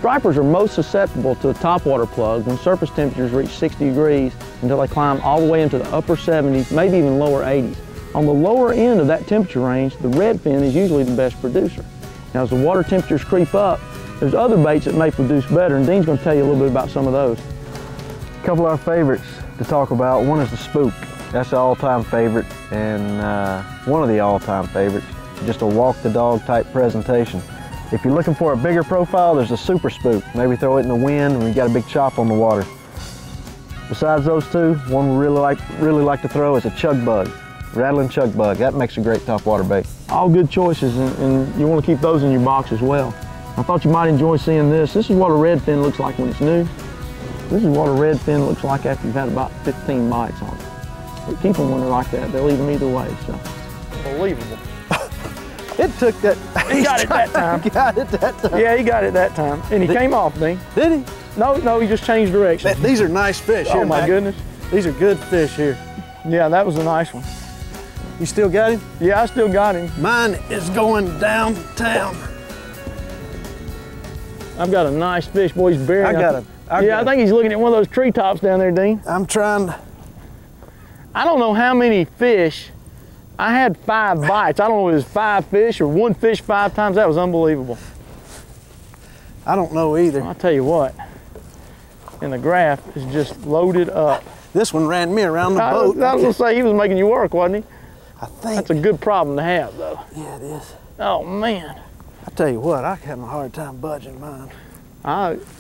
Stripers are most susceptible to a topwater plug when surface temperatures reach 60 degrees until they climb all the way into the upper 70s, maybe even lower 80s. On the lower end of that temperature range, the redfin is usually the best producer. Now, as the water temperatures creep up, there's other baits that may produce better, and Dean's going to tell you a little bit about some of those. A couple of our favorites to talk about. One is the spook. That's the all-time favorite, and one of the all-time favorites. Just a walk-the-dog type presentation. If you're looking for a bigger profile, there's a super spook. Maybe throw it in the wind when you got a big chop on the water. Besides those two, one we really like to throw is a chug bug. Rattling chug bug. That makes a great topwater bait. All good choices, and you want to keep those in your box as well. I thought you might enjoy seeing this. This is what a redfin looks like when it's new. This is what a redfin looks like after you've had about 15 bites on it. But keep them when they're like that. They'll eat them either way, so. Unbelievable. It took that. He got it that time. He got it that time. Yeah, he got it that time. And he came off, Dean. Did he? No, he just changed direction. These are nice fish here, Oh my Mac. goodness. These are good fish here. Yeah, that was a nice one. You still got him? Yeah, I still got him. Mine is going downtown. I've got a nice fish, boy. He's buried. I think he's looking at one of those treetops down there, Dean. I'm trying to. I don't know how many fish. I had 5 bites. I don't know if it was 5 fish or 1 fish 5 times. That was unbelievable. I don't know either. I'll tell you what. And the graph is just loaded up. This one ran me around the boat. I was going to say, he was making you work, wasn't he? I think. That's a good problem to have, though. Yeah, it is. Oh, man. I tell you what, I have a hard time budging mine.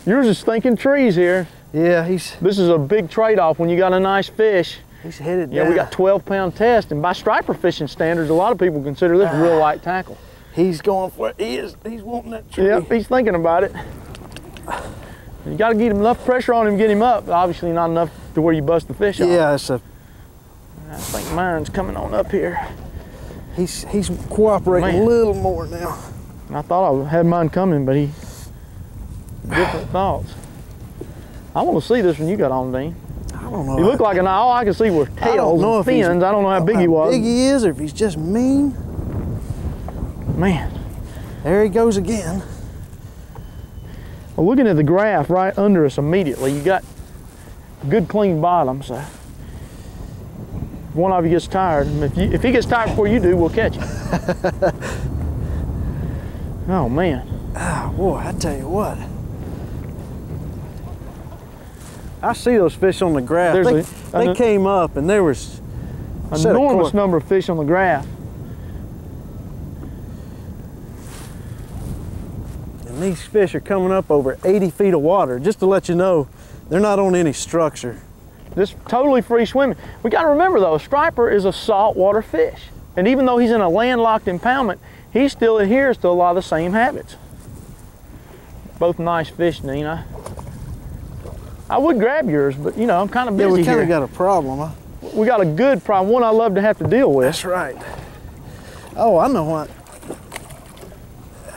Yours is thinking trees here. Yeah, This is a big trade-off when you got a nice fish. he's headed down. Yeah, we got 12-pound test, and by striper fishing standards, a lot of people consider this real light tackle. He's going for it. He's wanting that tree. Yep, he's thinking about it. You got to get enough pressure on him to get him up. Obviously not enough to where you bust the fish off. Yeah, it's a. I think mine's coming on up here. He's cooperating a little more now. I thought I had mine coming, but different thoughts. I want to see this one you got on, Dean. I don't know. He looked like all I could see were tails and fins. I don't know how big he was. How big he is, or if he's just mean. Man. There he goes again. Well, looking at the graph right under us immediately, you got a good clean bottom, so if one of you gets tired, if he gets tired before you do, we'll catch him. Oh, man. Oh, boy, I tell you what. I see those fish on the graph. They came up and there was an enormous number of fish on the graph. And these fish are coming up over 80 feet of water. Just to let you know, they're not on any structure. Just totally free swimming. We got to remember though, a striper is a saltwater fish. And even though he's in a landlocked impoundment, he still adheres to a lot of the same habits. Both nice fish, Dean. I would grab yours, but you know, I'm kind of busy here. Yeah, we kind of got a problem, huh? We got a good problem, one I love to have to deal with. That's right. Oh, I know what.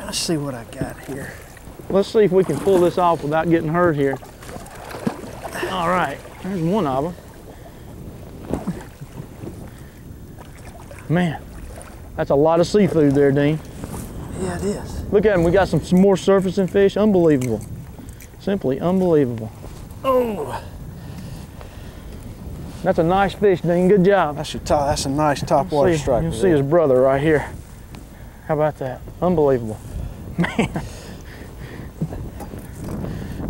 Let's see what I got here. Let's see if we can pull this off without getting hurt here. All right, there's one of them. Man, that's a lot of seafood there, Dean. Yeah, it is. Look at him, we got some more surfacing fish. Unbelievable. Simply unbelievable. Oh. That's a nice fish, Dean. Good job. That's a nice topwater striper. You'll see his brother right here. How about that? Unbelievable. Man.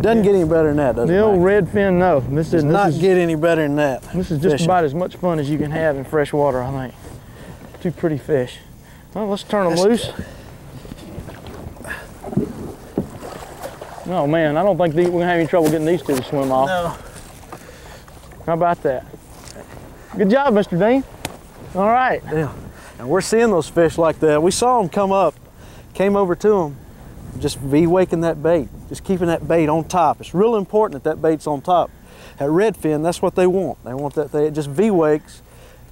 Doesn't get any better than that, does it? The old redfin, no. This does not get any better than that. This is just about as much fun as you can have in fresh water, I think. Two pretty fish. Well, let's turn them loose. Oh man, I don't think we're gonna have any trouble getting these two to swim off. No. How about that? Good job, Mr. Dean. All right. Yeah. And we're seeing those fish like that. We saw them come up, came over to them, just V-waking that bait, just keeping that bait on top. It's real important that that bait's on top. At redfin, that's what they want. They want that they just V-wakes,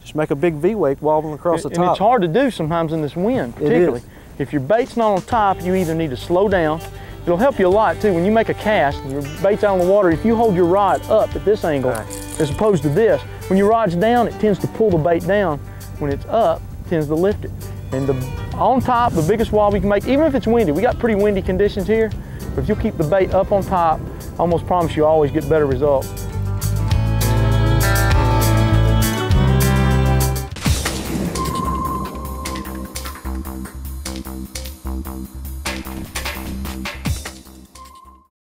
just make a big V-wake wobbling across the top. And it's hard to do sometimes in this wind, particularly. If your bait's not on top, you either need to slow down. It'll help you a lot too. When you make a cast and your bait's out on the water, if you hold your rod up at this angle, as opposed to this, when your rod's down, it tends to pull the bait down. When it's up, it tends to lift it. And on top, the biggest wobble you can make, even if it's windy, we got pretty windy conditions here, But if you'll keep the bait up on top, I almost promise you always get better results.